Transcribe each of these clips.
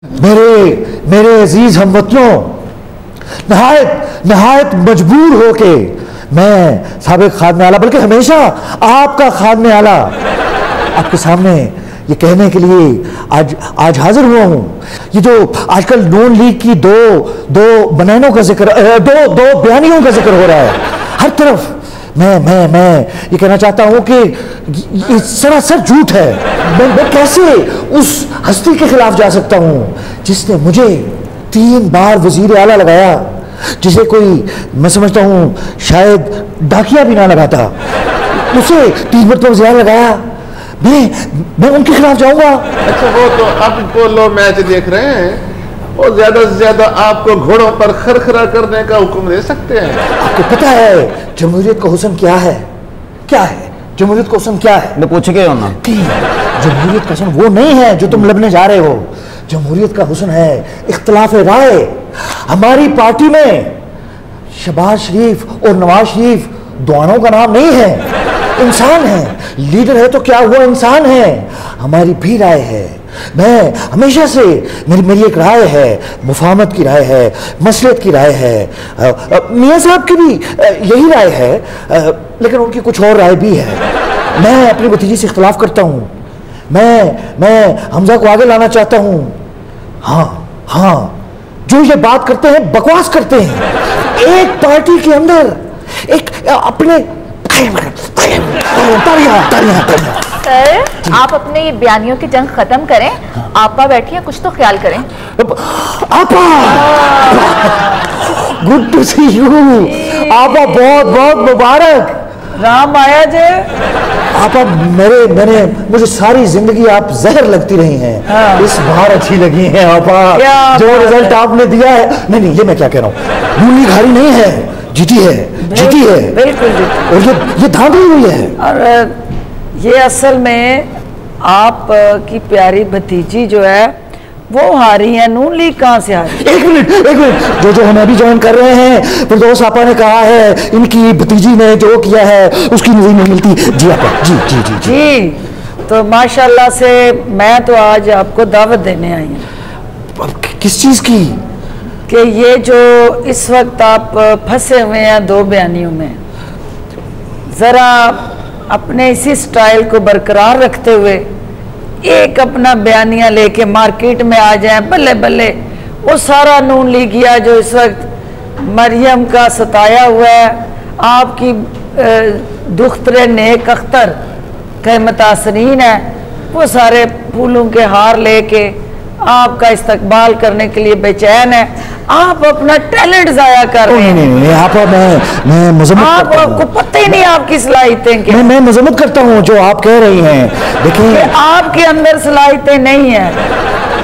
मेरे मेरे अजीज हमवतनों, नहायत मजबूर होके मैं साबिक खादमे आला, बल्कि हमेशा आपका खादमे आला, आपके सामने ये कहने के लिए आज हाजिर हुआ हूं। ये जो आजकल नून लीग की दो बनैनों का जिक्र, दो बयानियों का जिक्र हो रहा है हर तरफ, मैं ये कहना चाहता हूं कि ये सरासर झूठ है। मैं कैसे उस हस्ती के खिलाफ जा सकता हूं जिसने मुझे 3 बार वजीर आला लगाया, जिसे कोई, मैं समझता हूं शायद डाकिया भी ना लगाता, उसे 3 बार वजीर आला लगाया। मैं उनके खिलाफ जाऊंगा। अच्छा, वो तो आपको लो मैच देख रहे हैं, वो ज्यादा से ज्यादा आपको घोड़ों पर खरखरा करने का हुक्म दे सकते हैं। आपको पता है जमहूरियत का हुस्न क्या है? क्या है जमहूरियत का हुस्न? क्या है? मैं पूछ के हो ना। जमहूरियत का हुस्न वो नहीं है जो तुम लबने जा रहे हो। जमहूरियत का हुस्न है इख्तिलाफ राय। हमारी पार्टी में शहबाज शरीफ और नवाज शरीफ दोनों का नाम नहीं है, इंसान है। लीडर है तो क्या हुआ, इंसान है। हमारी भी राय है। मैं हमेशा से मेरी एक राय है, मुफाहमत की राय है, मसलियत की राय है। मियां साहब की भी यही राय है, लेकिन उनकी कुछ और राय भी है। मैं अपनी भतीजी से इख्तिलाफ करता हूँ। मैं हमजा को आगे लाना चाहता हूँ। हाँ, जो ये बात करते हैं बकवास करते हैं। एक पार्टी के अंदर एक अपने सर, आप अपने ये बयानियों की जंग खत्म करें। आपा बैठी हैं, कुछ तो ख्याल करें। आपा, गुड टू सी यू। आपा बहुत बहुत मुबारक। राम आया जे। आपा मुझे सारी जिंदगी आप जहर लगती रही हैं। हाँ। इस बार अच्छी लगी हैं आपा। जो रिजल्ट आपने दिया है, नहीं ये मैं क्या कह रहा हूँ, नून लीग हारी नहीं है, जीती है। बिल्कुल जीती। और ये धांधली हुई है। और ये असल में आप की प्यारी भतीजी जो है वो हारी है, नून लीग कहाँ से हारी? एक मिनट, जो हम अभी ज्वाइन कर रहे हैं, फिरदौस आपा ने कहा है इनकी भतीजी ने जो किया है उसकी नज़र नहीं मिलती। जी आपा, जी। तो माशाल्लाह से मैं तो आज आपको दावत देने आई हूँ। किस चीज़ की? कि ये जो इस वक्त आप फंसे हुए हैं 2 बयानियों में, ज़रा अपने इसी स्टाइल को बरकरार रखते हुए एक अपना बयानिया लेके मार्केट में आ जाएं। बल्ले बल्ले वो सारा नून लीगिया जो इस वक्त मरियम का सताया हुआ है, आपकी दुख्तरे नेक अख्तर के मुतासरीन है, वो सारे फूलों के हार लेके आपका इस्तकबाल करने के लिए बेचैन है। आप अपना टैलेंट जाया कर रहे हैं। नहीं, आपा मैं मजम्मत करता हूं। आपको पता ही नहीं आपकी सलाहियतें क्या। मैं मजम्मत करता हूँ जो आप कह रही हैं। देखिए, आपके अंदर सलाहियतें नहीं है,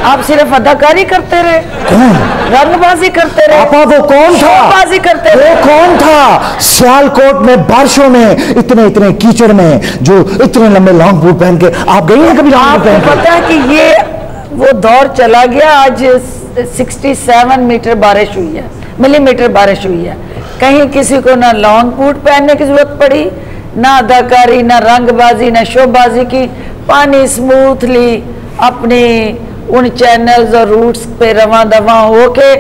आप सिर्फ अदाकारी करते रहे। कौन? रंगबाजी करते रहे। आपा वो कौन था? शोबाजी करते रहे। वो कौन था सियालकोट में बारिशों में इतने कीचड़ में जो इतने लंबे लॉन्ग बूट पहन के आप गई हैं कभी? लॉन्ग बूट पहन के? पता है कि ये वो दौर चला गया। आज 67 मीटर बारिश हुई है, मिलीमीटर बारिश हुई है। कहीं किसी को ना लॉन्ग बूट पहनने की जरूरत पड़ी, ना अदाकारी, ना रंगबाजी, ना शोबाजी की। पानी स्मूथली अपनी उन चैनल्स और रूट्स पे रवां दवा होके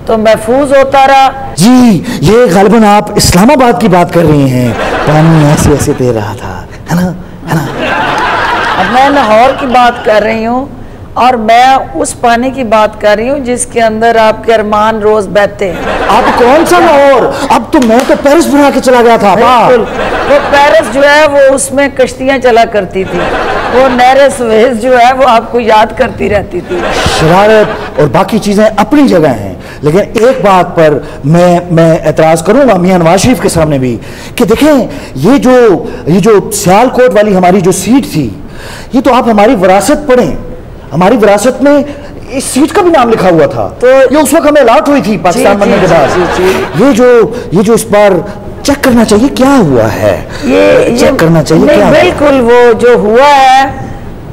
तो महफूज होता रहा। जी, ये गालिबन आप इस्लामाबाद की बात कर रही हैं। पानी ऐसे दे रहा था, है ना? अब मैं लाहौर की बात कर रही हूँ, और मैं उस पानी की बात कर रही हूँ जिसके अंदर आपके अरमान रोज बहते हैं। आप कौन सा लाहौर? अब तो मैं तो पेरिस बना के चला गया था। बिल्कुल, वो पेरिस जो है वो उसमें कश्तियां चला करती थी, वो नहर सुएज जो है वो आपको याद करती रहती थी। शरारत और बाकी चीजें अपनी जगह हैं, लेकिन एक बात पर मैं एतराज करूंगा मियां नवाज शरीफ के सामने भी, कि देखें ये जो सियालकोट वाली हमारी जो सीट थी, ये तो आप हमारी विरासत पढ़ें। हमारी विरासत में इस सीट का भी नाम लिखा हुआ था, तो ये उस वक्त हमें अलॉट हुई थी पाकिस्तान बनने के बाद। ये जो इस बार चेक करना चाहिए क्या हुआ है, ये चेक करना चाहिए क्या। बिल्कुल, वो जो हुआ है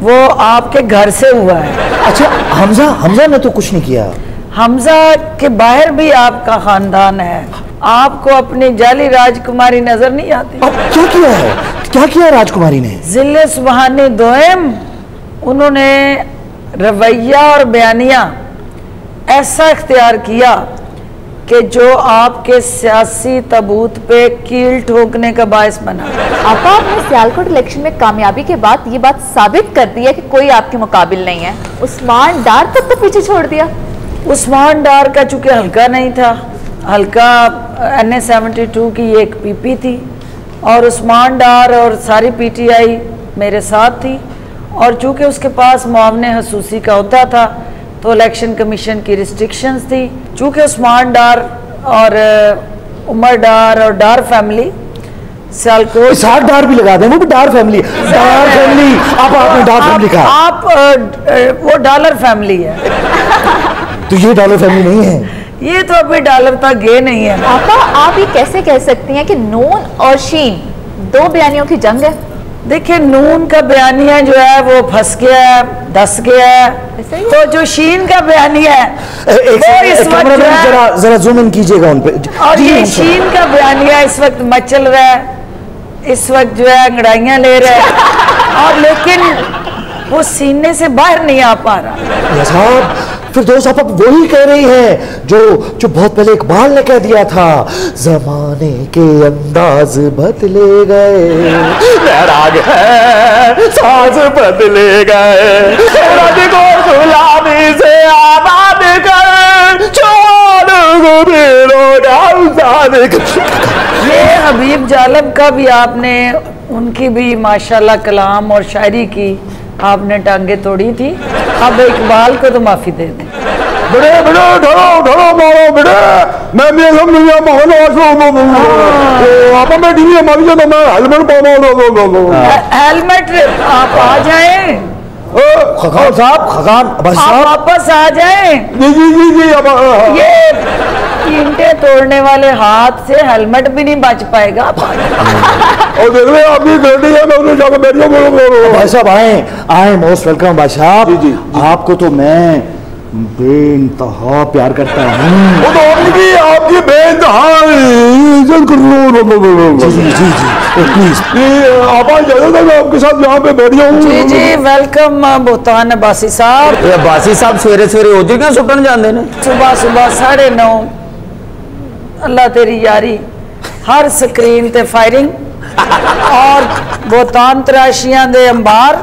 वो आपके घर से हुआ है। अच्छा, हमजा ने तो कुछ नहीं किया। हमजा के बाहर भी आपका खानदान है। आपको अपनी जाली राजकुमारी नजर नहीं आती? अब क्या किया राजकुमारी ने? जिले सुबहानी दोएम, उन्होंने रवैया और बयानिया ऐसा इख्तियार किया कि जो आपके सियासी तबूत पे कील ठोकने का बायस बना। आपा, आपने सियालकोट इलेक्शन में कामयाबी के बाद ये बात साबित कर दी है कि कोई आपके मुकाबिल नहीं है। उस्मान डार तक तो पीछे छोड़ दिया। उस्मान डार का चूंकि हल्का नहीं था, हल्का NA-72 की एक PP थी और उस्मान डार और सारी PTI मेरे साथ थी, और चूंकि उसके पास मुआवने हसूसी का होता था तो इलेक्शन कमीशन की रिस्ट्रिक्शंस थी। चूंकि उस्मान डार और उमर डार और डार फैमिली सियालकोट, साठ डार भी लगा दें, वो भी डार फैमिली, डार फैमिली। आपने डार फैमिली कहा, आप वो डॉलर फैमिली है। तो ये डॉलर फैमिली नहीं है, ये तो अभी डॉलर तक गए नहीं है। आपा, आप ये कैसे कह सकती हैं कि नून और शीन दो बयानियों की जंग है? देखिए, नून का बयानिया जो है वो फंस गया है, धस गया है, तो जो शीन का बयानिया है वो इस वक्त जो है, जरा जूम इन कीजिएगा उन पे। और ये शीन का बयानिया इस वक्त मचल रहा है, इस वक्त जो है अंगड़ाइयां ले रहा है, और लेकिन वो सीने से बाहर नहीं आ पा रहा। साहब, फिर दोस्त आप वही कह रही हैं जो बहुत पहले इकबाल ने कह दिया था, जमाने के अंदाज बदले गए, लहराग है साज बदले गए, को गुलामी से आबाद कर, ये हबीब जालब का भी आपने, उनकी भी माशाल्लाह कलाम और शायरी की आपने टांगे तोड़ी थी। अब इकबाल को तो माफी दे दें। बड़े बड़े ढलो ढलो मारो बड़े, मैं भी अलहमदुलिल्लाह मोहन आपा मैं टीवी हमारी जो मैं हेलमेट पाऊंगा। हेलमेट आप आ जाएं खगान साहब, खगान आप वापस आ जाएं। जी जी जी जी। ये ईंटें तोड़ने वाले हाथ से हेलमेट भी नहीं बच पाएगा। और देख रहे आप भी बैठी है, मैं उन्हें जाकर बैठ जाऊँ। भाई साहब आए मोस्ट वेलकम भाई साहब। जी, जी। आपको तो मैं बेइंतहा प्यार करता हूँ। वो तो आपकी बेइंतहा इज्जत कर लो। जी जी प्लीज आप इजाजत है, मैं आपके साथ यहाँ पे बैठ जाऊँ। जी जी वेलकम बोहतान अब्बासी साहब। अब्बासी साहब सवेरे सवेरे हो जी क्या सुटन जाते हैं? सुबह सुबह 9:30। अल्लाह तेरी यारी, हर स्क्रीन ते फायरिंग और बोतान तराशियां दे अंबार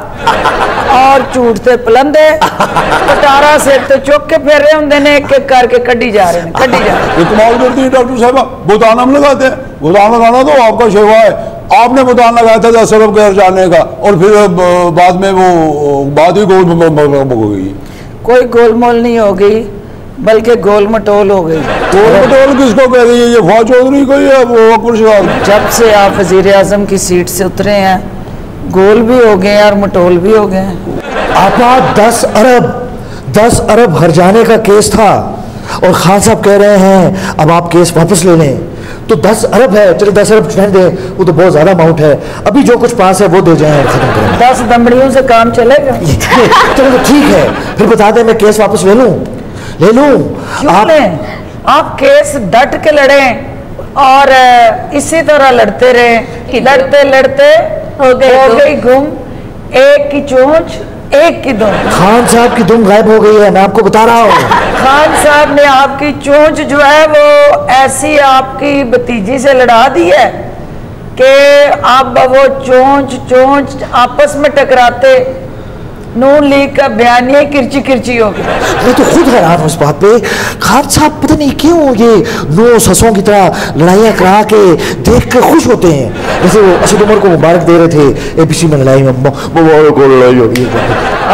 और झूठ ते पलंदे कटारा सिर ते चुक के फिर रहे होंगे ने, एक एक करके कड्डी जा रहे हैं, कड्डी जा रहे हैं। कमाल करती है डॉक्टर साहब, बोतान हम लगाते हैं। बोतान लगाना तो आपका शेवा है। आपने बोतान लगाया था 10 अरब घर जाने का, और फिर बाद में वो बात ही गोल हो गई। कोई गोलमोल नहीं हो गई, बल्कि गोल मटोल हो गई। गोल मटोल किसको कह रही है? ये फौज चौधरी को या वो अकबर साहब? जब से आप वजीर आजम की सीट से उतरे हैं, गोल भी हो गए और मटोल भी हो गए हैं। आपा 10 अरब हर जाने का केस था, और खान साहब कह रहे हैं अब आप केस वापस ले लें। तो 10 अरब है, चलो 10 अरब रहने दें, वो तो बहुत ज्यादा अमाउंट है। अभी जो कुछ पास है वो दे जाएं और खत्म करें। 10 दमड़ियों से काम चलेगा? चलो तो ठीक है, फिर बता दें मैं केस वापस ले लूं। आप केस डट के लड़ें और इसी तरह लड़ते रहे, लड़ते लड़ते हो गई गुम, एक की चोंच एक की दुम। खान साहब की दुम गायब हो गई है, मैं आपको बता रहा हूँ। खान साहब ने आपकी चोंच जो है वो ऐसी आपकी भतीजी से लड़ा दी है कि अब वो चोंच आपस में टकराते नून लीग का बयानिया किरची किरची हो गया। मैं तो खुद हैरान हूँ इस बात पे। खान साहब पता नहीं क्यों ये 9 ससों की तरह लड़ाइयाँ करा के देख कर खुश होते हैं, जैसे वो असद उमर को मुबारक दे रहे थे एपीसी में लड़ाई में मुबारक को लड़ाई हो गई।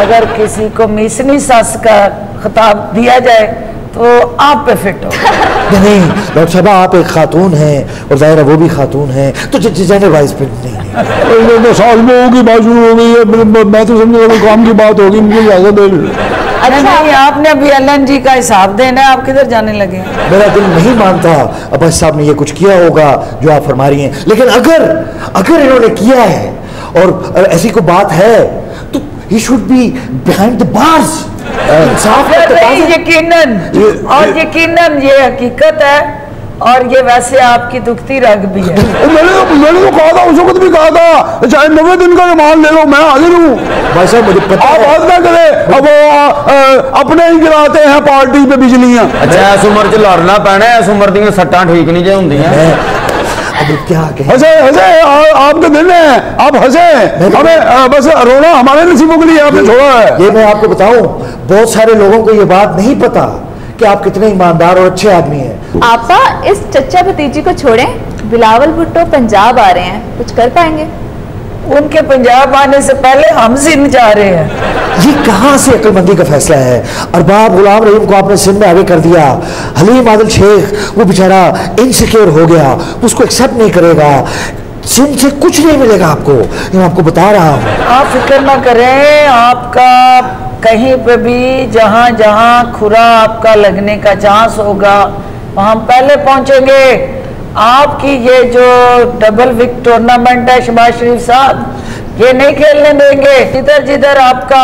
अगर किसी को मिसनी सास का खिताब दिया जाए तो आप पे फिट हो। नहीं डॉक्टर साहब, आप एक खातून हैं और जाहिर है वो भी खातून हैं, तो जेंडर वाइज पे नहीं। साल में होगी बात शुरू हो गई है, मैं तो समझ रहा काम की बात होगी, मुझे इजाजत दे। नहीं, आपने अभी LNG का हिसाब देना है, आप किधर जाने लगे? मेरा दिल नहीं मानता अब्बास साहब ने ये कुछ किया होगा जो आप फरमा रही हैं, लेकिन अगर इन्होंने किया है और ऐसी कोई बात है तो he should be behind the bars. यकीनन, और यकीनन ये हकीकत है और ये वैसे आपकी दुखती रग भी है। मैंने तो कहा था, उस वक्त भी कहा था, चाहे 90 दिन का मान ले लो, मैं हाजिर हूँ। भाई साहब मुझे पता आप बात ना करें, अब वो अपने ही गिराते हैं पार्टी पे बिजलियां। अच्छा इस उम्र च लड़ना पैना, इस उम्र दी सट्टां ठीक नहीं जे होंदियां। अब क्या कहें? हंसे हंसे आपके दिन है, आप हंसे, हमें बस रोना हमारे नसीबों के लिए आपने छोड़ा है। ये मैं आपको बताऊं, बहुत सारे लोगों को ये बात नहीं पता कि आप कितने ईमानदार और अच्छे आदमी हैं। आपा इस चच्चा भतीजी को छोड़ें, बिलावल भुट्टो पंजाब आ रहे हैं, कुछ कर पाएंगे? उनके पंजाब आने से पहले हम सिंध जा रहे हैं। ये कहां से अक्लमंदी का फैसला है? अरबाब गुलाम रहीम को आपने सिंध में आगे कर दिया, हलीम आदिल शेख वो बेचारा इनसिक्योर हो गया, उसको एक्सेप्ट नहीं करेगा, सिंध से कुछ नहीं मिलेगा आपको, मैं आपको बता रहा हूँ। आप फिक्र ना करें, आपका कहीं पे भी जहां जहां खुरा आपका लगने का चांस होगा वहां हम पहले पहुंचेंगे। आपकी ये जो डबल विक टूर्नामेंट है शहबाज शरीफ साहब, ये नहीं खेलने देंगे। जिधर जिधर आपका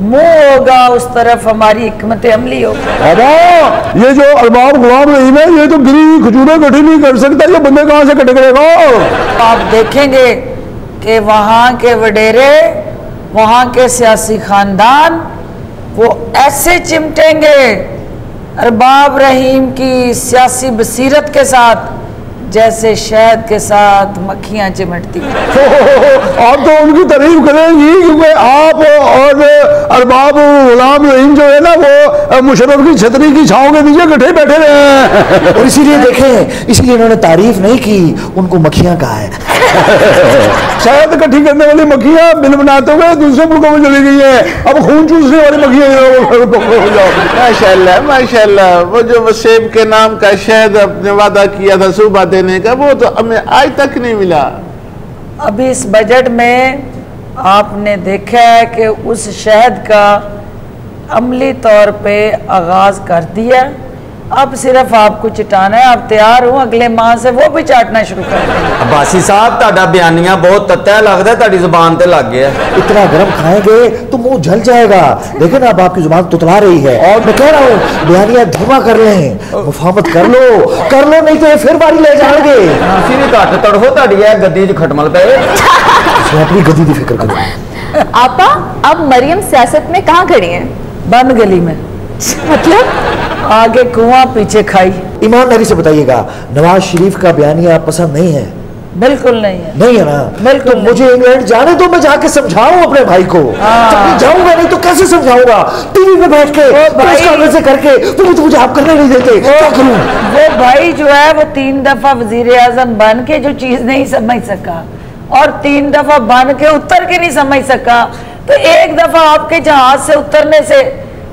मुंह होगा उस तरफ हमारी हिकमत अमली होगी। अब ये जो अरबाब गुलाम रहीम है, ये तो गिरी खजूरें कटी नहीं कर सकता, ये बंदे कहां से कट करेगा? आप देखेंगे कि वहां के वडेरे, वहां के सियासी खानदान वो ऐसे चिमटेंगे अरबाब रहीम की सियासी बसीरत के साथ जैसे शहद के साथ मक्खियां चिमटती हैं। आप तो उनकी तारीफ करेंगी, क्योंकि आप और अरबाब गुलाम रहीम जो है ना, वो मुशर्रफ की छतरी की छांव के नीचे इकट्ठे बैठे रहे हैं। और इसीलिए देखें, इसीलिए इन्होंने तारीफ नहीं की, उनको मक्खियां कहा है। शायद इकट्ठी करने वाली मक्खियां बिल बनाते हुए दूसरे मुल्कों में चली गई है, अब खून चूसने वाली मक्खियां। माशाल्लाह माशाल्लाह, वो जो वसेब के नाम का शहद अपने वादा किया था सूबा देने का, वो तो हमें आज तक नहीं मिला। अभी इस बजट में आपने देखा है कि उस शहद का अमली तौर पे आगाज कर दिया, अब सिर्फ आपको चिटाना है। आप तैयार हो, अगले माह से वो भी चाटना शुरू कर देंगे। अब्बासी साहब ताड़ा बयानिया बहुत तत्ता लगता, ताड़ी जुबान ते लग गया। इतना गर्म खाएंगे तो मुंह जल जाएगा। देखो ना, अब आपकी जुबान तुतला रही है। और मैं कह रहा हूँ बयानिया धीमा कर लें, मुफाहमत कर लो नहीं तो ये फिर बारी ले जाएंगे। फिर घट तड़फो ताड़ी है गद्दी च खटमल पे। अपनी गद्दी की फिक्र करो। आपा अब मरियम सियासत में कहाँ खड़ी हैं? बंद गली में, मतलब आगे कुआं पीछे खाई। ईमानदारी से बताइएगा, नवाज शरीफ का बयानिया पसंद नहीं है? बिल्कुल नहीं है। नहीं है ना? बिल्कुल तो मुझे इंग्लैंड जाने दो, मैं जाके समझाऊं अपने भाई को। जब मैं जाऊंगा नहीं तो कैसे समझाऊंगा? टीवी पे बैठ के प्रेस कॉन्फ्रेंस करके, तुम तो मुझे आप करने नहीं देते, क्या करूं? वो भाई जो है वो 3 दफा वजीर आजम बन के जो चीज नहीं समझ सका और 3 दफा बन के उतर के नहीं समझ सका, तो एक दफा आपके जहाज से उतरने से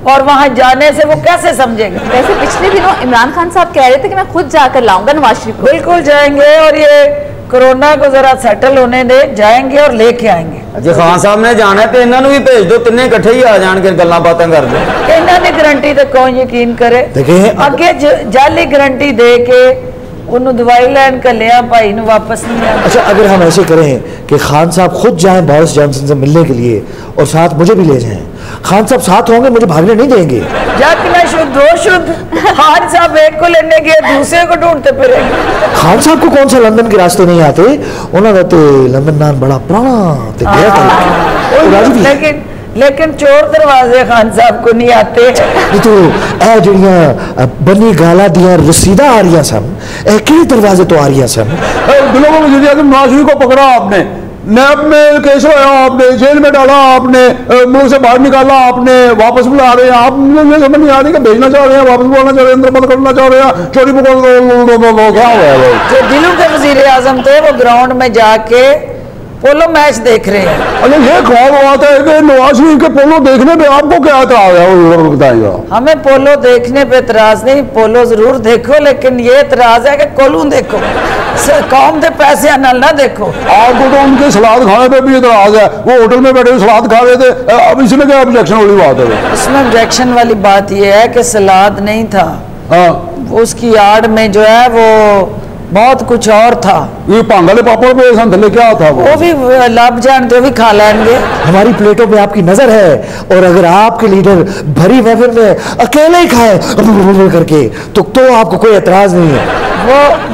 और वहां जाने से वो कैसे समझेगा? वैसे पिछले दिनों इमरान खान साहब कह रहे थे कि मैं खुद जाकर लाऊंगा नवाज शरीफ को। बिल्कुल जाएंगे, और ये कोरोना को जरा सेटल होने दे, जाएंगे और लेके आएंगे। जे खान साहब ने जाना है तो इन्होंने भी भेज दो, तिन्ने इकट्ठे ही आ जाएंगे, गल्लां बातें कर दो। इन्होंने गारंटी तो कौन यकीन करे? देखिए अगे जाली गारंटी दे के उन्होंने दवाई लैन का लिया, भाई ने वापस नहीं आया। अच्छा, अगर हम ऐसे करें कि खान साहब खुद जाएं बोरिस जॉनसन से मिलने के लिए और साथ मुझे भी ले जाएं, खान साहब साथ होंगे, मुझे भागने नहीं देंगे। जातना शुद्ध हो शुद्ध, खान साहब एक को लेने गए दूसरे को ढूंढते फिरेंगे। खान साहब को कौन सा लंदन के रास्ते नहीं आते? उन्होंने तो लंदन नान बड़ा पुराना ते गया था। लेकिन चोर दरवाजे खान साहब को नहीं आते। ये तो ए जड़ियां बनी गाला दियां रसीदा आ रही सन, किस दरवाजे तो आ रही सन। दिलों में वज़ीर आज़म नवाज शरीफ को पकड़ा आपने, नैब में केस होया आपने, जेल में डाला आपने, मुल्क से बाहर निकाला आपने, वापस बुला रहे हैं आप। मुझे समझ नहीं आ रही कि भेजना चाह रहे हैं, वापस बुलाना चाह रहे हैं, अंदर बंद करना चाह रहे हैं, चोरी पकड़ क्या हुआ है? जो दिलों के वजीर आजम थे वो ग्राउंड में जाके पोलो मैच देख रहे हैं। अरे ये ख्वाब आता है कि नवाज शरीफ के पोलो देखने पे आपको क्या एतराज है, वो बताइएगा। हमें पोलो देखने पे एतराज नहीं, पोलो जरूर देखो, लेकिन ये एतराज है कि कोलू देखो, कौम के पैसे नाल ना देखो। आपको तो उनके सलाद खाने पे भी एतराज है, वो होटल में बैठे सलाद खा रहे थे, अब इसमें क्या ऑब्जेक्शन वाली बात है? इसमें ऑब्जेक्शन वाली बात ये है कि सलाद नहीं था, हाँ, उसकी आड़ में जो है वो बहुत कुछ और था। ये पांगले पापड़ पे संतले क्या था वो भी लब जानते हो भी खा लेंगे। हमारी प्लेटों पे आपकी नजर है, और अगर आपके लीडर भरी महफिल में अकेले ही खाए करके तो आपको कोई एतराज नहीं है।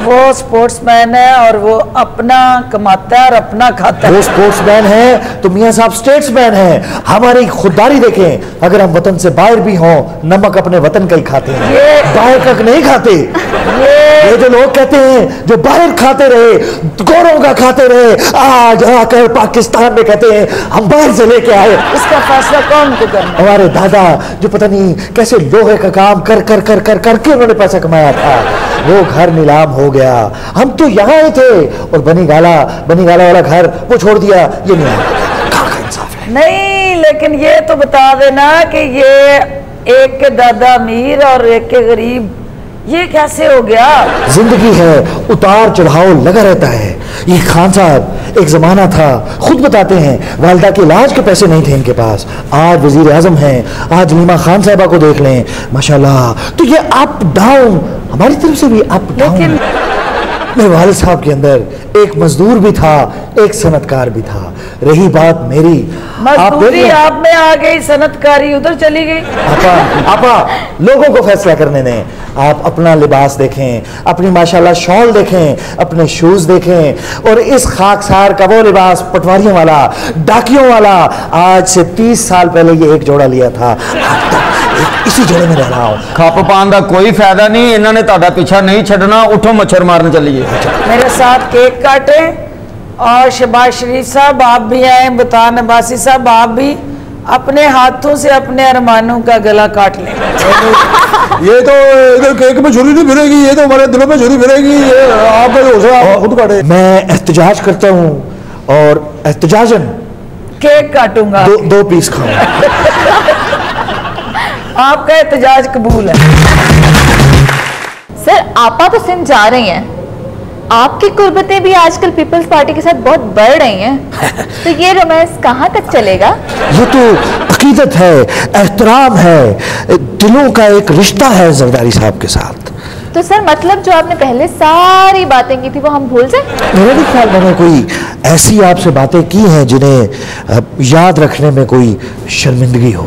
वो स्पोर्ट्समैन है और वो अपना कमाता है और अपना खाता है। वो स्पोर्ट्समैन है तो मियां साहब स्टेट्समैन है। हमारी खुददारी देखें, अगर हम वतन से बाहर भी हों, नमक अपने वतन का ही खाते हैं, बाहर का नहीं खाते। ये जो लोग कहते हैं जो बाहर खाते रहे, गोरों का खाते रहे, आज आकर पाकिस्तान में कहते हैं हम बाहर से लेके आए। इसका फैसला कौन को करना? हमारे दादा जो पता नहीं कैसे लोहे का काम कर कर कर कर करके उन्होंने पैसा कमाया था, वो घर नीलाम हो गया। हम तो यहाँ ही थे, और बनी गाला वाला घर वो छोड़ दिया। ये नहीं कहाँ इंसाफ है? नहीं, लेकिन ये तो बता देना कि ये एक के दादा अमीर और एक के गरीब, ये कैसे हो गया? जिंदगी है, उतार चढ़ाव लगा रहता है। ये खान साहब एक जमाना था, खुद बताते हैं वालदा के इलाज के पैसे नहीं थे इनके पास, आज वजीर आजम हैं। आज नीमा खान साहबा को देख लें, माशाल्लाह। तो ये अप डाउन, हमारी तरफ से भी अप डाउन। मेरे वालिद साहब के अंदर एक मजदूर भी था, एक सनतकार भी था। रही बात मेरी, मजदूरी आप में आ गई, सनतकारी उधर चली गई। आपा लोगों को फैसला करने दें। आप अपना लिबास देखें, अपनी माशाल्लाह शॉल देखें, अपने शूज देखें, और इस खाकसार का वो लिबास पटवारियों वाला, डाकियों वाला, आज से 30 साल पहले ये एक जोड़ा लिया था, इसी जोड़े में रह रहा हूँ। खप पान का कोई फायदा नहीं, इन्होंने ताड़ा पीछा नहीं छड़ना। उठो मच्छर मारने चलिए। मेरे साथ केक काटे, और शहबाज शरीफ साहब आप भी आए, बतान अब्बासी साहब आप भी अपने हाथों से अपने अरमानों का गला काट लें। ये तो इधर केक में छुरी नहीं फिरेगी, ये तो हमारे दिलों में छुरी फिरेगी। आप खुद काटे। मैं एहतजाज करता हूँ, और एहतजाजन केक काटूंगा, दो पीस खाऊंगा। आपका एहतजाज कबूल है। सर आपा तो सिंध जा रही हैं, आपकी कुर्बतें भी आजकल पीपल्स पार्टी के साथ बहुत बढ़ रही हैं, तो ये रोमांस कहाँ तक चलेगा? ये तो अकीदत है, एहतराम है, दिलों का एक रिश्ता है जरदारी साहब के साथ। तो सर मतलब जो आपने पहले सारी बातें की थी वो हम भूल जाए? मेरे भी ख्याल मैंने कोई ऐसी आपसे बातें की हैं जिन्हें याद रखने में कोई शर्मिंदगी हो।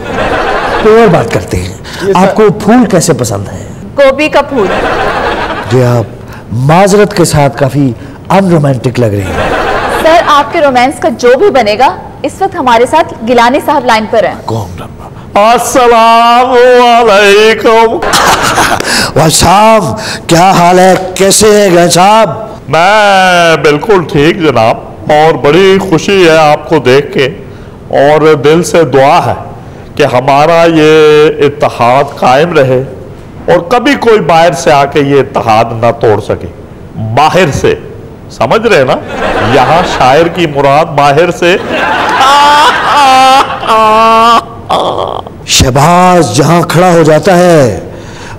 तो और बात करते हैं, आपको फूल कैसे पसंद है? गोभी का फूल। जी, आप माजरत के साथ काफी अनरोमांटिक लग रही है। सर आपके रोमांस का जो भी बनेगा, इस वक्त हमारे साथ गिलानी साहब लाइन पर हैं। अस्सलाम वालेकुम। वाह साहब, क्या हाल है, कैसे हैं गए साहब? मैं बिल्कुल ठीक जनाब, और बड़ी खुशी है आपको देख के, और दिल से दुआ है कि हमारा ये इत्तेहाद कायम रहे, और कभी कोई बाहर से आके ये इत्तेहाद ना तोड़ सके। बाहर से, समझ रहे ना, यहाँ शायर की मुराद बाहर से। शहबाज जहां खड़ा हो जाता है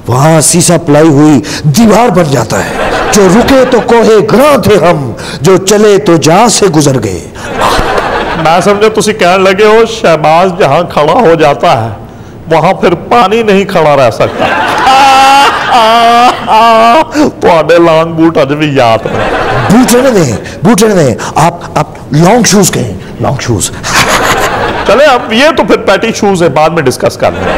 वहां सीसा पलाई हुई दीवार बन जाता है। जो रुके तो कोहे ग्रां थे हम, जो चले तो जहां से गुजर गए। मैं समझे तुसी कहने लगे हो शहबाज जहां खड़ा हो जाता है वहां फिर पानी नहीं खड़ा रह सकता। तो लॉन्ग बूट अज भी याद है। बूट रहने दें। आप लॉन्ग शूज कहें, लॉन्ग शूज। चले अब ये तो फिर पैटी शूज है, बाद में डिस्कस कर लेंगे।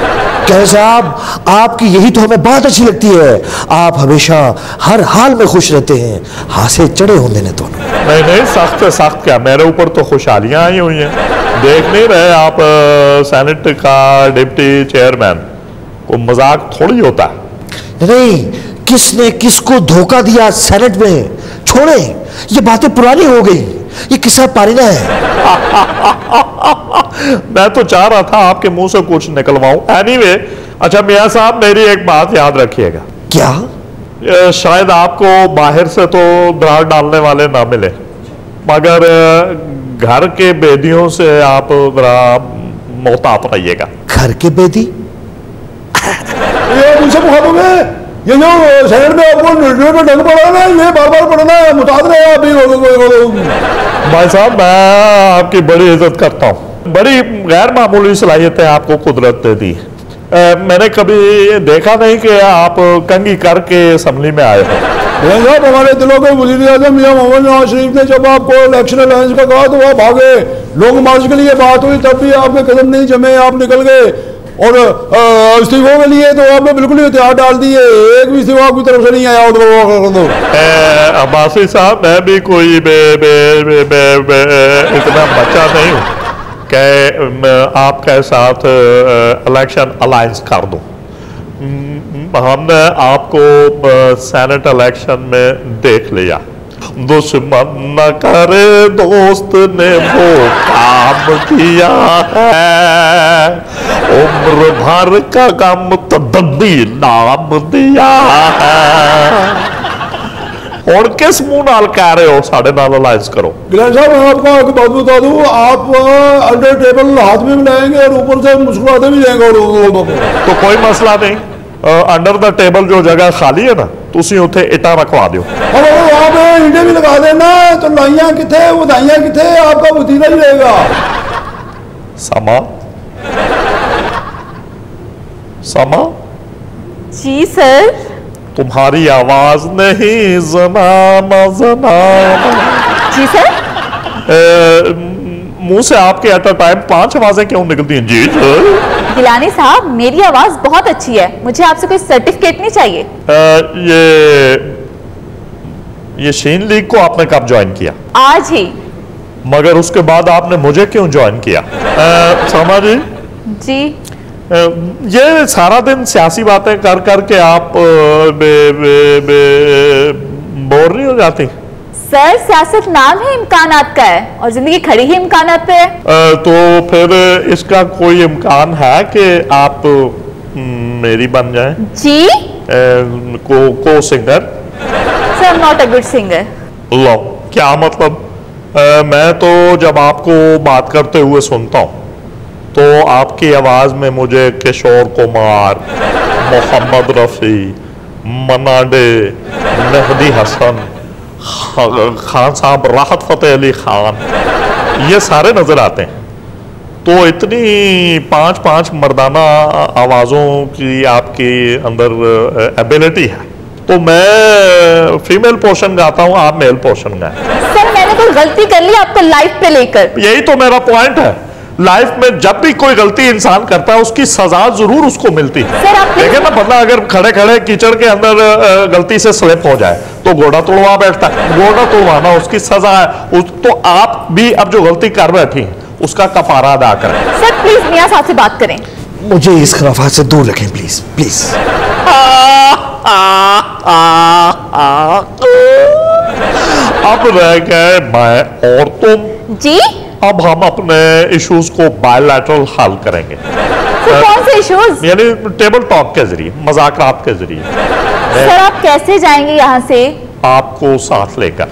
कहे साहब, आपकी यही तो हमें बात अच्छी लगती है। आप हमेशा हर हाल में खुश रहते हैं, हासे चढ़े होंगे ने तो नहीं, सख्त क्या, मेरे ऊपर तो खुशहालियां आई हुई हैं। देख नहीं रहे आप, सेनेट का डिप्टी चेयरमैन, को मजाक थोड़ी होता है। नहीं, किसने किसको धोखा दिया सेनेट में, छोड़े, ये बातें पुरानी हो गई, ये किस्सा पारिना है। मैं तो चाह रहा था आपके मुंह से कुछ निकलवाऊं। एनीवे, अच्छा मियां साहब, मेरी एक बात याद रखिएगा। क्या? शायद आपको बाहर से तो दरार डालने वाले ना मिले, मगर घर के बेदियों से आप जरा मोहतात रहिएगा। घर के बेदी? ये मुझसे मुखातिब है, ये जो शहर में आपको रेडियो में ढंग पड़ा है ना, ये बार बार पढ़ना है, मुताद रहे हैं अभी। भाई साहब, मैं आपकी बड़ी इज्जत करता हूँ, बड़ी गैर मामूली सलाहियतें आपको कुदरत दे दी। मैंने कभी देखा नहीं कि आप कंघी करके असम्बली में आए हो। साहब हमारे दिलों के वज़ीर आज़म मियां मोहम्मद नवाज शरीफ ने जब आपको इलेक्शन अलायंस का कहा तो आप भागे, लॉन्ग मार्च के लिए बात हुई तब भी आपके कदम नहीं जमे, आप निकल गए। और इस्तीफों के लिए तो आपने बिल्कुल ही हथियार डाल दिए, एक भी इस्तीफा आपकी तरफ से नहीं आया। अब्बासी साहब, मैं भी कोई इतना बच्चा नहीं हूँ कि आपके साथ इलेक्शन अलायंस कर दूँ। हमने आपको सेनेट इलेक्शन में देख लिया, दुश्मन न करे दोस्त ने वो काम किया है, उम्र भर का गम तदब्बी नाम दिया है। और किस मुंह नाल कह रहे हो साढ़े नाल अलायंस करो? गिलानी साहब मैं आपको एक बात बता दूं, आप अंडर टेबल हाथ में मिलाएंगे और ऊपर से मुस्कुराते भी जाएंगे। तो कोई मसला नहीं, अंडर द टेबल जो जगह खाली है ना, तुसी उत्थे इटा रखवा दो। अब आप इंडे भी लगा देना, तो लाइयां किथे वधाइयां किथे, आपका वतीरा ही रहेगा। समा समा जी सर। तुम्हारी आवाज नहीं ज़नाना ज़नाना। जी सर। मुंह से आपके एट अ टाइम 5 आवाजें क्यों निकलती हैं? जी सर। गिलानी साहब, मेरी आवाज बहुत अच्छी है, मुझे आपसे कोई सर्टिफिकेट नहीं चाहिए। ये शीन लीग को आपने कब ज्वाइन किया? आज ही। मगर उसके बाद आपने मुझे क्यों ज्वाइन किया? समा जी जी। ये सारा दिन सियासी बातें कर करके आप बोर नहीं हो जाती? सर, सियासत नाम ही इम्कानात का है और जिंदगी खड़ी ही इम्कानात पे है। तो फिर इसका कोई इम्कान है कि आप मेरी बन जाएं? जी। को singer? Sir, I am not a good singer. लो, क्या मतलब? मैं तो जब आपको बात करते हुए सुनता हूँ तो आपकी आवाज में मुझे किशोर कुमार, मोहम्मद रफी, मन्ना डे, मेहदी हसन, खान साहब, राहत फतेह अली खान, ये सारे नजर आते हैं। तो इतनी 5 मर्दाना आवाज़ों की आपके अंदर एबिलिटी है, तो मैं फीमेल पोर्शन गाता हूँ, आप मेल पोर्शन गाएं। सर, मैंने कोई गलती कर ली आपको लाइफ पे लेकर? यही तो मेरा पॉइंट है, लाइफ में जब भी कोई गलती इंसान करता है उसकी सजा जरूर उसको मिलती है। देखे ना, बंदा अगर खड़े खड़े कीचड़ के अंदर गलती से स्लिप हो जाए तो घोड़ा तोड़वा बैठता है, घोड़ा तोड़वाना उसकी सजा है। तो आप भी अब जो गलती कर बैठी हैं उसका कफारा अदा करें। सर प्लीज मियां साहब से बात करें। मुझे इस खराफात से दूर रखें प्लीज प्लीज। अब रह गए मैं और तुम। जी। अब हम अपने इश्यूज को बायलैटरल हल करेंगे। सर, कौन से इश्यूज? यानी टेबल टॉक के जरिए, मजाकरात के जरिए। सर, आप कैसे जाएंगे यहाँ से? आपको साथ लेकर।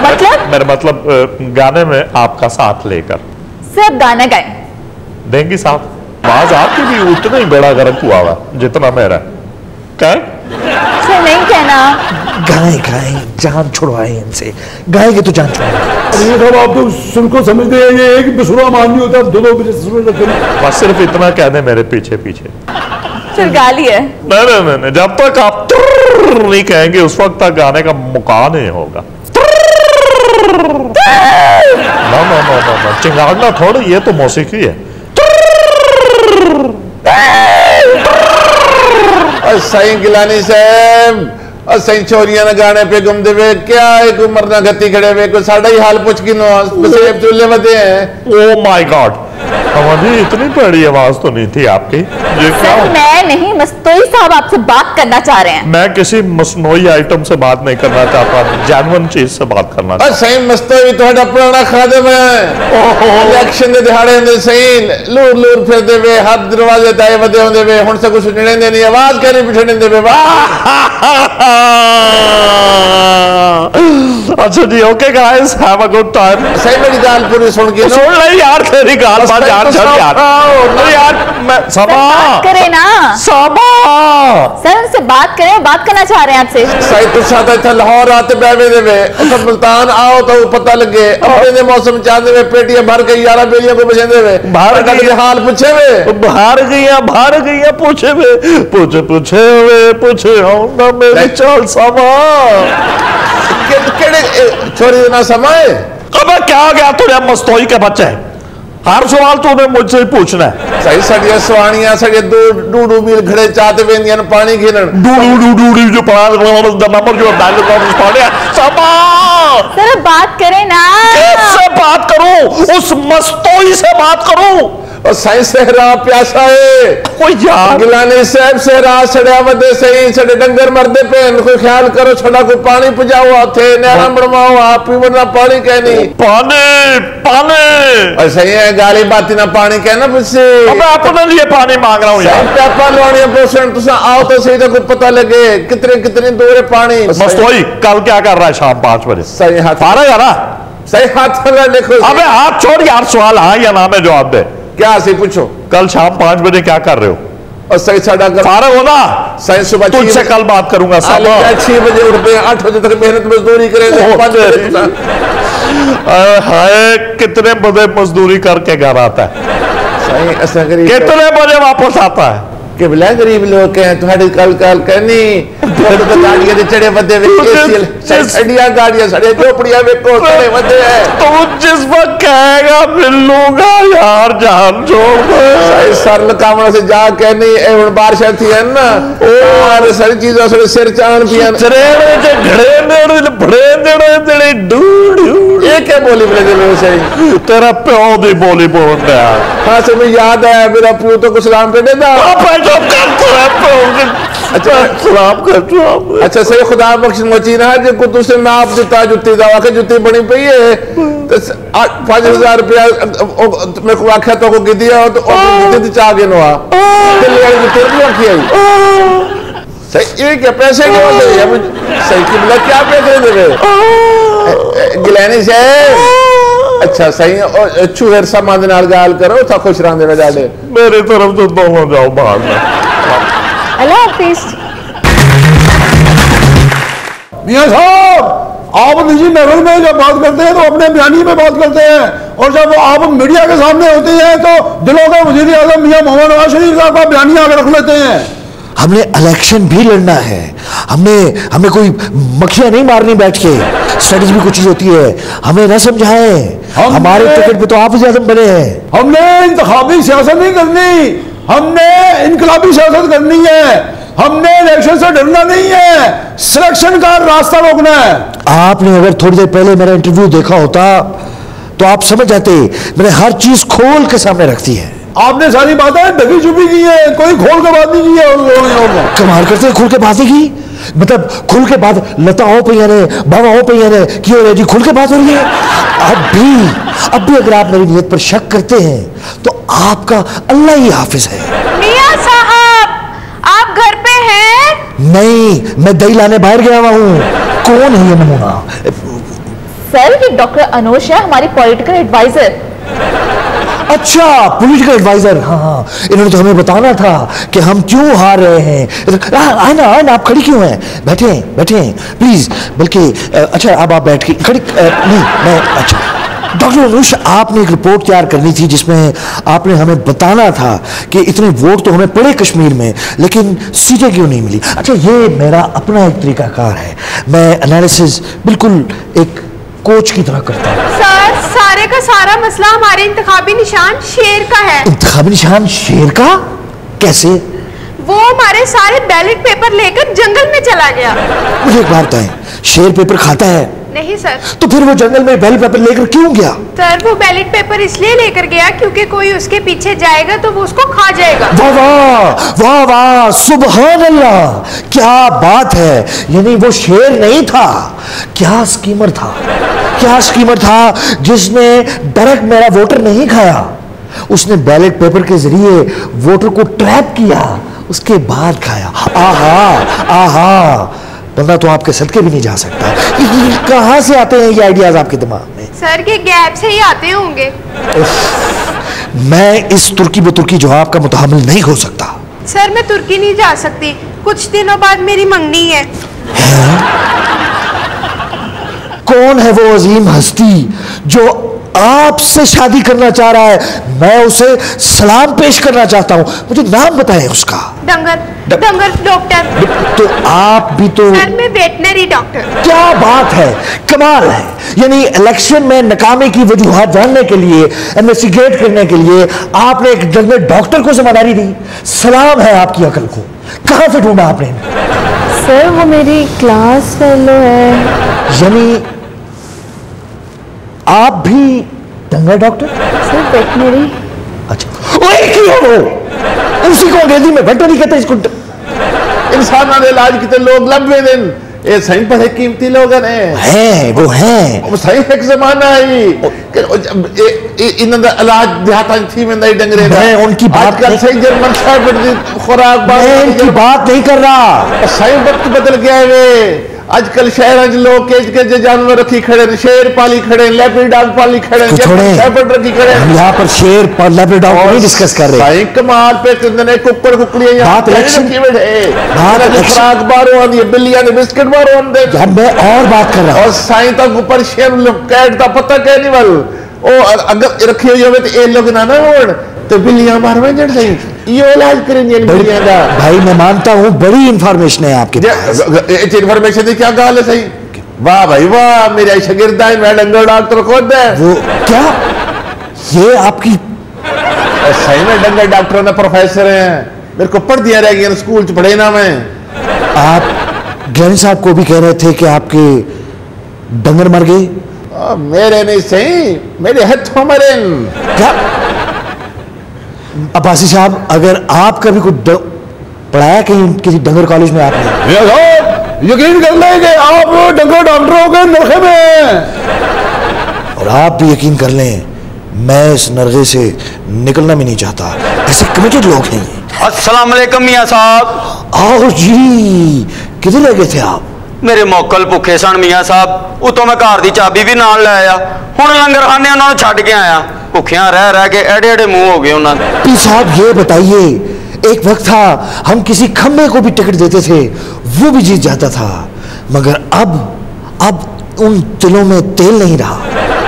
मतलब? मेरा मतलब गाने में आपका साथ लेकर। सर, गाना गाएं। देंगी साथ? आवाज आपकी भी उतना ही बड़ा गर्क हुआ हुआ जितना मेरा। क्या? सर, नहीं कहना। गाएं गाएं, जान छुड़वाएं इनसे, गाएंगे तो जान छुड़वाएं। ये सब आप तो सुन को समझते हैं, ये एक बेसुरा मान नहीं होता, दो बेसुरे रखते हैं। बस सिर्फ इतना कह दें मेरे पीछे पीछे। सर, गाली है। नहीं, जब तक आप नहीं कहेंगे उस वक्त तक गाने का मौका नहीं होगा। ना, चिंगाड़ना थोड़ी, ये तो मौसीकी है। सही गिलानी साहब, सही छोरियां ने गाने पे घूमते हुए क्या एक उम्र ना गति खड़े हुए, कोई साढ़ा ही हाल पूछ की चूल्हे बदे हैं। ओ माय गॉड, हमारी इतनी बड़ी आवाज तो नहीं थी आपकी। ये क्या? सर, मैं नहीं, मस्तोई साहब आपसे बात करना चाह रहे हैं। मैं किसी मसनोई आइटम से बात नहीं करना चाहता, जेन्युइन चीज से बात करना चाहता। सही मस्तोई थोड़ा पुराना खादम है, इलेक्शन के दिहाड़े होंगे सही लूर लूर फिरते हुए, हर दरवाजे ताए बदे होंगे हुए, हुण से कुछ निड़ेंदे नहीं, आवाज करी पिछड़ेंदे हुए। वाह अच्छा जी, okay guys, have a good time. सही मेरी गाल पूरी सुन के सुन ले यार, तेरी गाल बात यार, चल यार। अरे यार मैं बात करे ना सर, उनसे बात करें, बात करना चाह रहे हैं आपसे। सही तो सादा था लाहौर आते बैवे देवे तो मुल्तान आओ तो पता लगे अपने दे मौसम चांदे में पेटियां भर के 11 बेलियां को बचेंदे वे बाहर के हाल पूछे वे बाहर गईया पूछे हो ना मेरी चाल समा केड़े छोरी ना समाए। अबे क्या हो गया तुझे, मस्तोई के बच्चे, हर सवाल तूने मुझसे ही पूछना है। सही सड़िया सवानियां सड़े डूडू मील खड़े चाहते वेंदियां पानी खेलन डूडू जो नंबर जो सर बात करें ना। किससे बात करूं? उस मस्तोई से बात करूं? और सही सहरा प्यासा है कोई यार गिलानी साहब सहरा सड़िया वदे सही सड़े डंगर मरदे पेन कोई ख्याल करो छड़ा को पानी पुजाओ थे नहरा बनवाओ आप पीवना पानी कहनी पानी और सही है गाली बाती ना पानी कहना मुझसे मैं अपने लिए पानी मांग रहा हूँ यार पैपा लोनिया परसेंट तुसा आओ तो सही को पता लगे कितने दूर है पानी। मस्तोई कल क्या कर रहा है शाम 5 बजे? सही हाथ फारा यार, सही हाथ देखो। अबे हाथ छोड़ यार, सवाल हाँ या ना में जवाब दे। क्या सही पूछो, कल शाम 5 बजे क्या कर रहे हो? और सही साढ़ा फारग होना, सही सुबह तुझसे कल बात करूंगा। 6 बजे उठते 8 बजे तक मेहनत मजदूरी करेंगे। हाय कितने बजे मजदूरी करके घर आता है? सही ऐसा करिए कितने बजे वापस आता है? कि बिला गरीब लोग हैं तुम्हारी कल कहनी तो गाड़ियां दे चढ़े बदे छड़ियां गाड़ियां सड़े झोपड़ियां वेखो चढ़े बदे है। तो जिस वक्त कहेगा मिलूंगा यार जान छोड़ सही सरल कामों से जा कहनी ए हुन बारिश थी है ना और सारी चीजें से सिर चान पियन चरेड़े जे घड़े बड़े डूड ये क्या बोली बोले दे सही तेरा प्यो दी बोली बोल रहा। हां से मुझे याद है मेरा प्यो तो सलाम कर देता। अच्छा सलाम कर। अच्छा सही खुदा बख्श मोची ना जो कुतु से मैं आप जुता जुत्ती दवा के जुत्ती बनी पई है तो 5000 रुपया मेरे को आख्या तो को गिदिया तो जुत्ती चाह के नवा दिल्ली वाली जुत्ती भी रखी है। सही ये क्या पैसे क्यों दे है सही की मतलब क्या पैसे दे रहे गिलानी से। अच्छा सही और अच्छू हेर सामान नाल गाल करो था खुश रहंदे ने जाडे मेरी तरफ तो दोनों जाओ बाहर में। अल्लाह हाफिज। मियां साहब आप निजी महफिल में जब बात करते हैं तो अपने बयानी में बात करते हैं और जब आप मीडिया के सामने होते हैं तो दिलों का वजीर आजम मियां मोहम्मद नवाज शरीफ साहब का बयानी आगे रख लेते हैं। हमने इलेक्शन भी लड़ना है, हमें कोई मक्खियां नहीं मारनी बैठ के, स्ट्रेटेजी भी कुछ चीज होती है, हमें न समझाएं। हमारे टिकट पे तो आप वज़ीर आज़म बने हैं। हमने इंतखाबी सियासत नहीं करनी, हमने इनकलाबी सियासत करनी है, हमने इलेक्शन से डरना नहीं है, सिलेक्शन का रास्ता रोकना है। आपने अगर थोड़ी देर पहले मेरा इंटरव्यू देखा होता तो आप समझ जाते मैंने हर चीज खोल के सामने रख दी है। आपने सारी बातें ढकी छुपी की है, कोई खोल के बात नहीं की है। कमाल करते हैं, खुल के बातें की मतलब खुल के बात लता हो पैया ने बाबा हो पैया ने की हो रही जी, खुल के बात हो रही है। अब भी अगर आप मेरी नीयत पर शक करते हैं तो आपका अल्लाह ही हाफिज है। मियां साहब आप घर पे हैं? नहीं, मैं दही लाने बाहर गया हुआ हूँ। कौन है ये नमूना? सर ये डॉक्टर अनुज है, हमारी पॉलिटिकल एडवाइजर। अच्छा पॉलिटिकल एडवाइजर, हाँ इन्होंने तो हमें बताना था कि हम क्यों हार रहे हैं। आए ना आप खड़ी क्यों हैं? बैठे प्लीज। बल्कि अच्छा अब आप बैठ के खड़ी नहीं मैं अच्छा डॉक्टर अनुज आपने एक रिपोर्ट तैयार करनी थी जिसमें आपने हमें बताना था कि इतने वोट तो हमें पड़े कश्मीर में लेकिन सीटें क्यों नहीं मिली। अच्छा ये मेरा अपना एक तरीकाकार है, मैं एनालिसिस बिल्कुल एक कोच की तरह करता हूँ। सर सारे का सारा मसला हमारे इंतखाबी निशान शेर का है। इंतखाबी निशान शेर का? कैसे? वो हमारे सारे बैलेट पेपर लेकर जंगल में चला गया। मुझे एक बात बताएं, शेर पेपर खाता है? नहीं सर। तो फिर वो जंगल में बैलेट पेपर लेकर क्यों गया? सर वो बैलेट पेपर इसलिए लेकर गया क्योंकि कोई उसके पीछे जाएगा तो वो उसको खा जाएगा। वाह वाह वाह वाह सुभान अल्लाह, क्या बात है। यानी वो शेर नहीं था, क्या स्कीमर था जिसने डायरेक्ट मेरा वोटर नहीं खाया, उसने बैलेट पेपर के जरिए वोटर को ट्रैप किया, उसके बाद खाया। आहा वरना तो आपके सदके भी नहीं जा सकता। ये कहाँ से आते हैं ये आइडियाज आपके दिमाग में? सर के गैप से ही आते होंगे। मैं इस तुर्की बतुर्की जवाब का मुतहम्मिल नहीं हो सकता। सर मैं तुर्की नहीं जा सकती, कुछ दिनों बाद मेरी मंगनी है। कौन है वो अजीम हस्ती जो आपसे शादी करना चाह रहा है? मैं उसे सलाम पेश करना चाहता हूं, मुझे नाम बताएं उसका। डंगर डॉक्टर। तो आप भी तो। सर मैं वेटनरी डॉक्टर। क्या बात है, कमाल है। यानी इलेक्शन में नकामे की वजूहात जानने के लिए, इन्वेस्टिगेट करने के लिए आपने एक डंगर डॉक्टर को जिम्मेदारी दी। सलाम है आपकी अकल को। कहां से ढूंढा आपने? सर वो मेरी क्लास फेलो है। यानी आप भी डंगर डॉक्टर? Sir veterinary. अच्छा, वो एक ही है वो। उसी को अंग्रेजी में वेटनरी कहते हैं। इसको इंसान ने इलाज किते लोग लंबे दिन ये सही बड़े कीमती लोग हैं। वो हैं सही एक जमाना है इन इलाज देहात थी में नहीं डंगरे मैं उनकी बात कर सही जर्मन शेफर्ड खुराक मैं उनकी बात नहीं कर रहा। सही वक्त बदल गया है वे। आजकल शहर लोग के जानवर रखी खड़े, शेर पाली खड़े, लेपर्ड पाली खड़े, शेफर्ड रखी खड़े। हम यहाँ पर शेर पर लेपर्ड नहीं डिस्कस कर रहे। सही कमाल पे कुक्कड़ कुकड़ियां बात इलेक्शन की खुराक बारो आंदी है, बिल्लियां ने बिस्किट बारो आंदे। मैं और बात कर रहा हूं। और साई तक ऊपर शेर कैट का पता कह नहीं वाल ओ अगर रखी हुई हो तो ये लोग ना होण तो बिल्लियां मारवे जड़ सही ये इलाज करेंगे बिल्लियां का। भाई मैं मानता हूं बड़ी इंफॉर्मेशन है आपके पास। इंफॉर्मेशन की क्या गाल है सही? वाह भाई वाह, मेरे शागिर्दा है, मैं डंगर डॉक्टर खुद है। वो क्या ये आपकी सही में डंगर डॉक्टर ना प्रोफेसर हैं, मेरे को पढ़ दिया रह गया स्कूल च पढ़े ना मैं। आप ग्रैनी साहब को भी कह रहे थे कि आपके डंगर मर गए? मेरे नहीं सही, मेरे हाथों मरे। क्या अब्बासी साहब, अगर आप कभी कुछ पढ़ाया कहीं किसी डंगर कॉलेज में आपने? यकीन कर लें कि आप डंगर डॉक्टर हो गए नरखे में। और आप भी यकीन कर लें मैं इस नरगे से निकलना भी नहीं चाहता। ऐसे कमिटेड लोग हैं। अस्सलाम वालेकुम मियां साहब। आओ जी, किधर ले गए थे आप? मेरे मोकल भुखे सन मियां साहब, उतों मैं घर की चाबी भी नाल ले आया। हुण लंगर खाने उन्होंने छड्ड के आया। भुखियां रह के एडे एडे मुंह हो गए उन्होंने। साहब ये बताइए, एक वक्त था हम किसी खम्बे को भी टिकट देते थे, वो भी जीत जाता था, मगर अब उन दिलों में तेल नहीं रहा।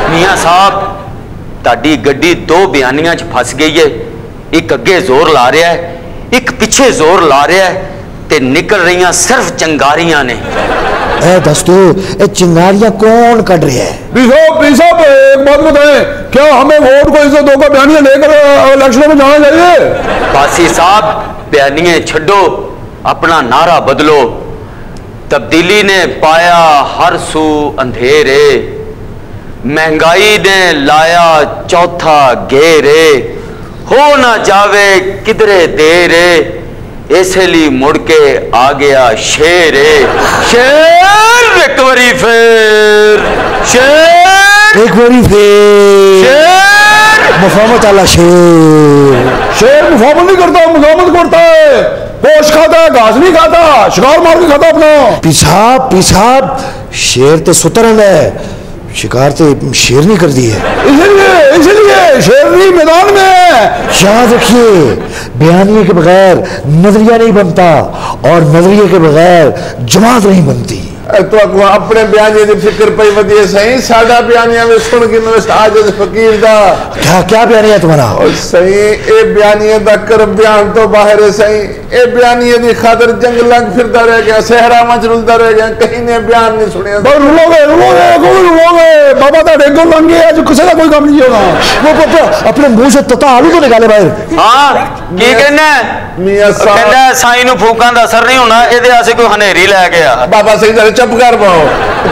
मियां साहब ताड़ी गड्डी दो बयानियां च फस गई है। एक अगे जोर ला रहा है, एक पीछे जोर ला रहा है, ते निकल रही सिर्फ चिंगारियां ने। दोस्तों ये चिंगारियां कौन कट रही है? साहब एक बात बताएं, क्या हमें वोट को इज्जत होकर बयानियां लेकर इलेक्शन में जाना चाहिए? बासी साहब बयानियां छड्डो, अपना नारा बदलो। तब्दीली ने पाया हर सू अंधेरे, महंगाई ने लाया चौथा घेरे, हो ना जावे किधरे देरे, इसलिए मुड़ के आ गया शेर। शेर एक बारी फिर, शेर एक बारी फिर, शेर मुफामत आला शेर। शेर मुफामत नहीं करता, मुजामत करता है। पोश खाता है, घास नहीं खाता, शिकार मार के खाता अपना। पिसाब शेर तो सुतरन है, शिकार तो शेर नहीं कर दी है। इसलिए शेरनी मैदान में है। याद रखिए, बयानिए के बगैर नजरिया नहीं बनता और नजरिए के बगैर जमात नहीं बनती। तो अपने बयानिया की फिक्र पई वधी सही, साडा बयानिया में सुन के आज फकीर दा क्या बयानिया तुम्हारा? और सही ए बयानिया दा कर बयान तो बाहर है सही। ए बयानिया दी खातर जंगलां फिरदा रह गया, सहरा मच रुलदा रह गया, कहीं ने बयान नहीं सुनिया। रुलोगे बाबा दा डेगो लंघ गया, आज किसी का कोई काम नहीं होगा। वो अपने मुंह से तता आलू तो निकाले बाहर। हां की कहना मियां साहब, कहना साई नु फूकां दा असर नहीं होना, एदे आसे कोई हनेरी ले गया। बाबा सही चुप कर पाओ।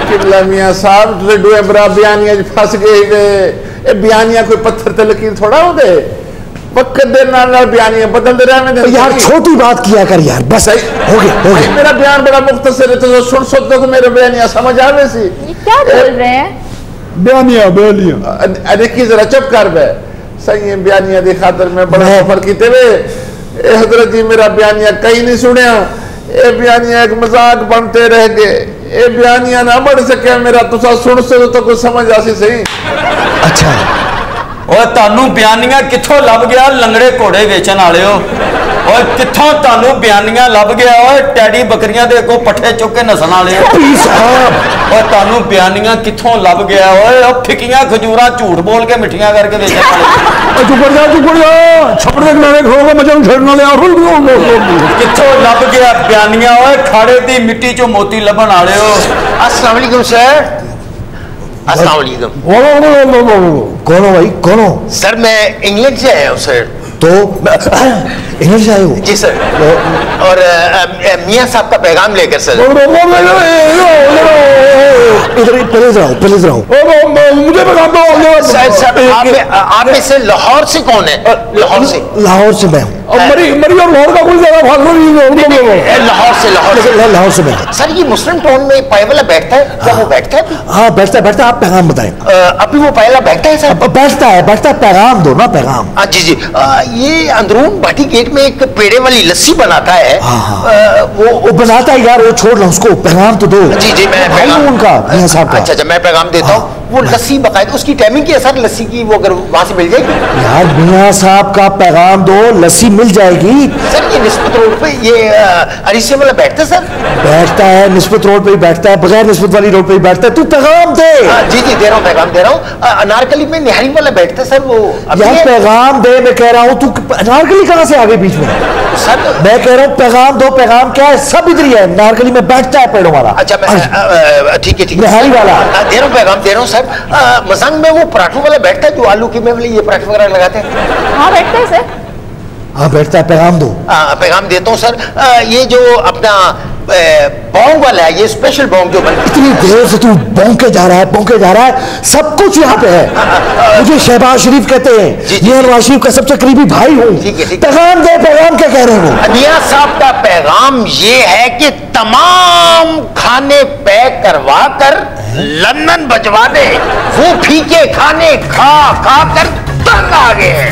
किबला मियां साहब डुए बरा बयानिया फस गए। ए बयानिया कोई पत्थर ते लकीर थोड़ा होते, वक्त दे नाल बयानिया बदलते रहने दे। यार छोटी बात किया कर यार, बस हो गया। मेरा बयान बड़ा मुख्तसर है, तो सुन सकते हो मेरे बयानिया समझ आवे सी। क्या बोल रहे हैं? बयानिया अरे की जरा चुप कर बे। सही है, बयानिया दी खातर मैं बड़ा सफर कीते वे। हजरत जी मेरा बयानिया कहीं नहीं सुनिया। ये बयानियां एक मजाक बनते रह गए, ये बयानियां ना बढ़ सके मेरा, तुसा सुन सको तो कुछ समझ आसी सही। अच्छा और तानू बयानियां कित्थों लभ गया लंगड़े घोड़े वेचण वाले हो, और कित्थों तानू बयानियां लभ गया और टैडी बकरियां दे अगों पट्ठे चुक के नसन वाले हो, और तानू बयानियां कित्थों लभ गया और फिकियां खजूरां झूठ बोल के मिठियां करके वेचण वाले। चुप जा छपड़ दे किनारे खड़ोगे मैं जब छड़ना ले कित्थों लभ गया बयानियां और खाड़े दी मिट्टी चों मोती लभण वाले हो। अस्सलाम वालेकुम सर। अस्सलाम वालेकुम। कौन हो भाई, कौन हो? सर मैं इंग्लैंड से आया हूँ सर। तो इंग्लैंड से आए हो? जी सर। और मियाँ साहब का पैगाम लेकर सर। इधर पहले इधर आओ। मुझे पैगाम दो। सर आप में से लाहौर से कौन है? लाहौर से। लाहौर से मैं हूँ। मरी और लाहौर का कोई ज्यादा फासला नहीं है। लाहौर से मैं। सर ये मुस्लिम टाउन में पाए वाला बैठता है क्या? वो बैठता है? हाँ बैठता है। आप पैगाम बताएं। अभी वो पाए वाला बैठता है सर? बैठता है। पैगाम दो ना, पैगाम। जी जी। ये अंदरून भाटी गेट में एक पेड़े वाली लस्सी बनाता है। वो बनाता है यार, वो छोड़ लो उसको, पैगाम तो दो। जी जी मैं भाई हूँ उनका, मियां साहब का। अच्छा मैं पैगाम देता हूँ। वो लस्सी बकायदा उसकी टाइमिंग क्या है सर लस्सी की? वो अगर वहां से मिल जाएगी? यार मियां साहब का पैगाम दो, लस्सी मिल जाएगी। सर ये निस्बत रोड पे ये अरीसे वाला बैठता है सर? बैठता है, निस्बत रोड पे ही बैठता है, बगैर निस्बत वाली रोड पे ही बैठता है। तू पैगाम दे। जी जी दे रहा हूँ, पैगाम दे रहा हूँ। अनारकली में निहारी वाला बैठता है सर, वो यार पैगाम दे, मैं कह रहा हूँ। तू अनारकली कहाँ से आ गई बीच में? सर मैं कह रहा हूँ पैगाम दो। पैगाम क्या है? सब इधर ही है, नारकली में बैठता है पेड़ों वाला। अच्छा ठीक है निहारी वाला दे रहा हूँ, पैगाम दे रहा हूँ सर। मजंग में वो पराठों वाला बैठता है जो आलू की में वाले ये पराठे वगैरह लगाते हैं। हाँ बैठता है सर। हाँ बैठता है। पैगाम दो। पैगाम देता हूँ सर। ये जो अपना बॉन्ग वाला है, ये स्पेशल बॉन्ग जो बनता है। इतनी देर से तू बौंके जा रहा है, सब कुछ यहाँ पे है। मुझे शहबाज शरीफ कहते हैं, ये नवाज शरीफ का सबसे करीबी भाई हूँ। पैगाम दे। पैगाम क्या कह रहे हो? मियां साहब का पैगाम ये है कि तमाम खाने पैक करवा कर लंदन भिजवा दे। वो फीके खाने खा कर तंग आ गए हैं।